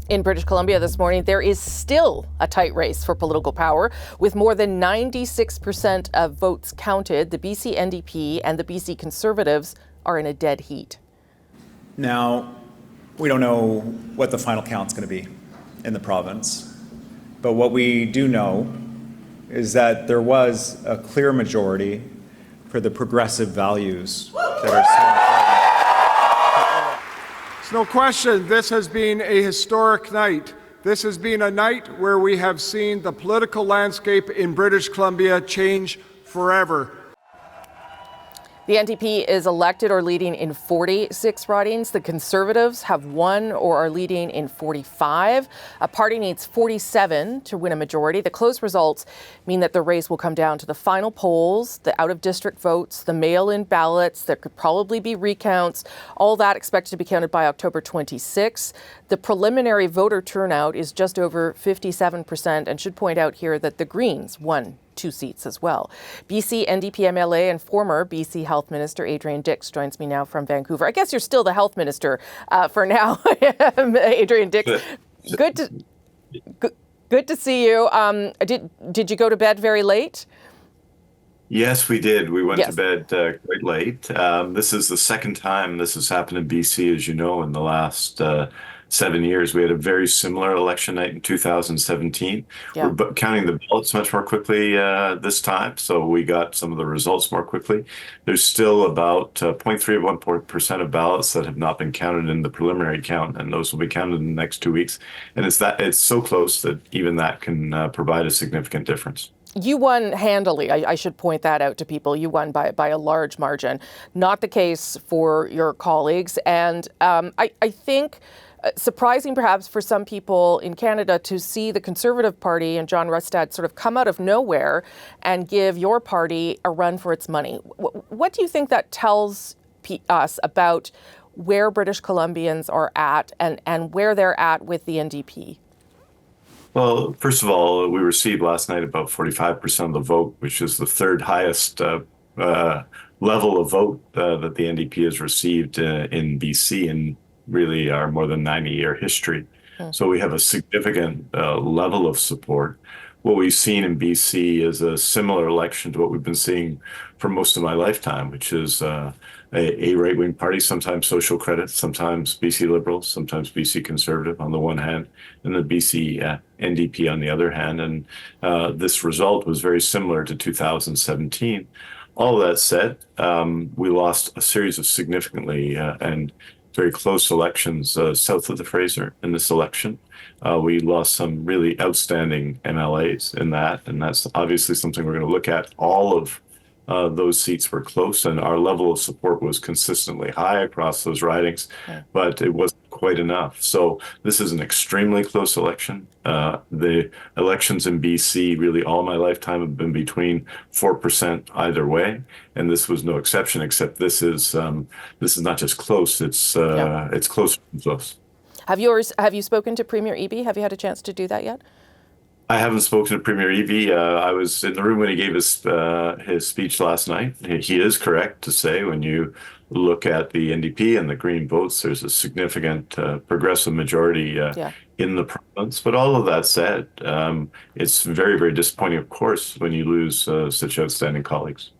In British Columbia this morning, there is still a tight race for political power. With more than 96% of votes counted, the BC NDP and the BC Conservatives are in a dead heat. Now, we don't know what the final count's going to be in the province, but what we do know is that there was a clear majority for the progressive values that are so important. There's no question this has been a historic night. This has been a night where we have seen the political landscape in British Columbia change forever. The NDP is elected or leading in 46 ridings. The Conservatives have won or are leading in 45. A party needs 47 to win a majority. The close results mean that the race will come down to the final polls, the out-of-district votes, the mail-in ballots. There could probably be recounts. All that expected to be counted by October 26. The preliminary voter turnout is just over 57%, and should point out here that the Greens won 2 seats as well. BC NDP MLA and former BC Health Minister Adrian Dix joins me now from Vancouver. I guess you're still the Health Minister for now, Adrian Dix. Good to see you. Did you go to bed very late? Yes, we did. We went to bed quite late. This is the second time this has happened in BC, as you know, in the last 7 years. We had a very similar election night in 2017. Yeah. We're counting the ballots much more quickly this time, so we got some of the results more quickly. There's still about 0.3% of ballots that have not been counted in the preliminary count, and those will be counted in the next 2 weeks. And it's so close that even that can provide a significant difference. You won handily. I should point that out to people. You won by a large margin. Not the case for your colleagues. And I think surprising perhaps for some people in Canada to see the Conservative Party and John Rustad sort of come out of nowhere and give your party a run for its money. What do you think that tells us about where British Columbians are at and where they're at with the NDP? Well, first of all, we received last night about 45% of the vote, which is the third highest level of vote that the NDP has received in BC in really our more than 90-year history. So we have a significant level of support. What we've seen in BC is a similar election to what we've been seeing for most of my lifetime, which is a right-wing party, sometimes social credit, sometimes BC Liberals, sometimes BC Conservative on the one hand, and the BC NDP on the other hand. And this result was very similar to 2017. All of that said, we lost a series of significantly and very close elections south of the Fraser in this election. We lost some really outstanding MLAs in that, and that's obviously something we're going to look at. All of those seats were close, and our level of support was consistently high across those ridings, but it wasn't quite enough. So this is an extremely close election. The elections in BC, really all my lifetime, have been between 4% either way, and this was no exception. Except this is not just close; it's closer than close. Have you spoken to Premier Eby? Have you had a chance to do that yet? I haven't spoken to Premier Eby. I was in the room when he gave his speech last night. He is correct to say when you look at the NDP and the Green votes, there's a significant progressive majority in the province. But all of that said, it's very, very disappointing, of course, when you lose such outstanding colleagues.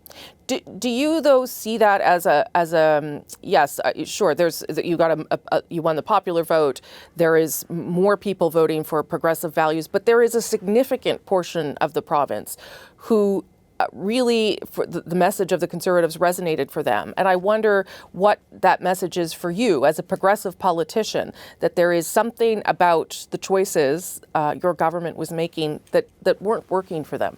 Do you though see that as a yes? Sure. You won the popular vote. There is more people voting for progressive values, but there is a significant portion of the province who really, for the message of the Conservatives resonated for them. And I wonder what that message is for you as a progressive politician, that there is something about the choices your government was making that weren't working for them.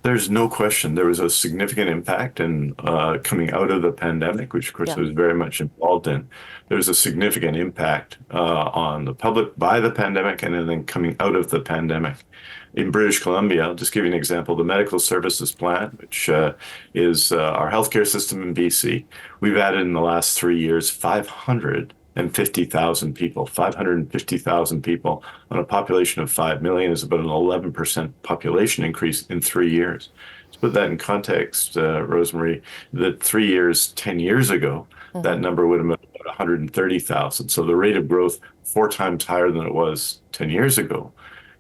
There's no question there was a significant impact in coming out of the pandemic, which of course I was very much involved in. There's a significant impact on the public by the pandemic and then coming out of the pandemic. In British Columbia, I'll just give you an example, the medical services plan, which is our healthcare system in BC. We've added in the last 3 years 550,000 people. 550,000 people on a population of 5 million is about an 11% population increase in 3 years. To put that in context, Rosemary, that 3 years, 10 years ago, that number would have been about 130,000. So the rate of growth 4 times higher than it was 10 years ago,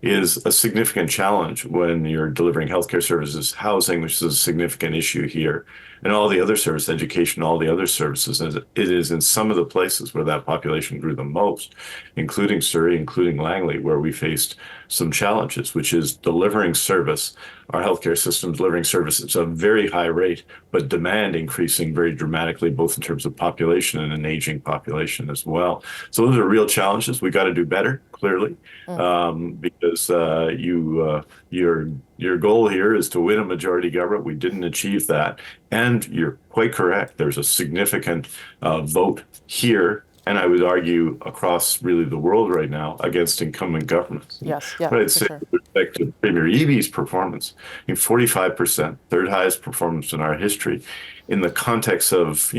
is a significant challenge when you're delivering healthcare services, housing, which is a significant issue here, and all the other services, education, all the other services. It is in some of the places where that population grew the most, including Surrey, including Langley, where we faced some challenges, which is delivering service. Our healthcare system delivering service at a very high rate, but demand increasing very dramatically, both in terms of population and an aging population as well. So those are real challenges. We got to do better, clearly, because your goal here is to win a majority government. We didn't achieve that, and you're quite correct. There's a significant vote here, and I would argue across really the world right now, against incumbent governments. Yes, yeah, but I'd say sure. with respect to Premier Eby's performance, 45%, third highest performance in our history, in the context of,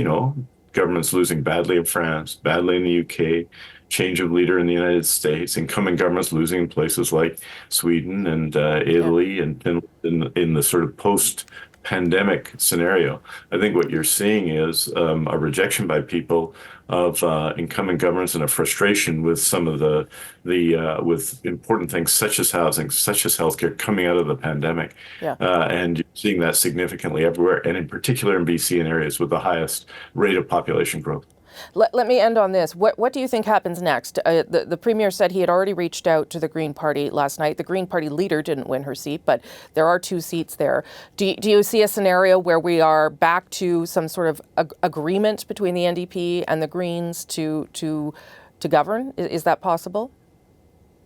governments losing badly in France, badly in the UK, change of leader in the United States, incumbent governments losing in places like Sweden and Italy, and in the sort of post-pandemic scenario. I think what you're seeing is a rejection by people of incumbent governments and a frustration with some of the with important things such as housing, such as healthcare coming out of the pandemic. And you're seeing that significantly everywhere, and in particular in BC and areas with the highest rate of population growth. Let me end on this. What do you think happens next? The Premier said he had already reached out to the Green Party last night. The Green Party leader didn't win her seat, but there are 2 seats there. Do you see a scenario where we are back to some sort of agreement between the NDP and the Greens to govern? Is that possible?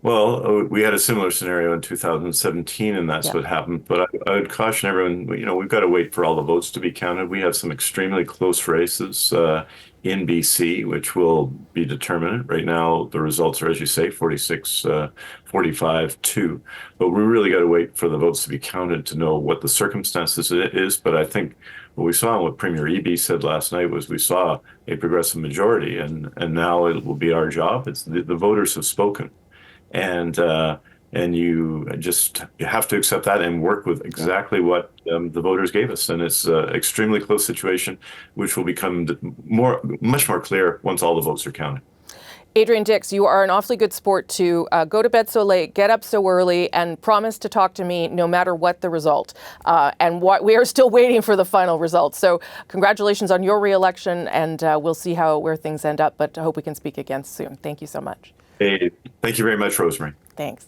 Well, we had a similar scenario in 2017, and that's what happened. But I would caution everyone, we've got to wait for all the votes to be counted. We have some extremely close races in BC, which will be determinant. Right now, the results are, as you say, 46, 45-2. But we really got to wait for the votes to be counted to know what the circumstances is. But I think what we saw and what Premier Eby said last night was we saw a progressive majority, and now it will be our job. It's the voters have spoken. And you have to accept that and work with exactly what the voters gave us. And it's an extremely close situation, which will become much more clear once all the votes are counted. Adrian Dix, you are an awfully good sport to go to bed so late, get up so early, and promise to talk to me no matter what the result. And we are still waiting for the final result. So congratulations on your re-election, and we'll see where things end up. But I hope we can speak again soon. Thank you so much. Hey, thank you very much, Rosemary. Thanks.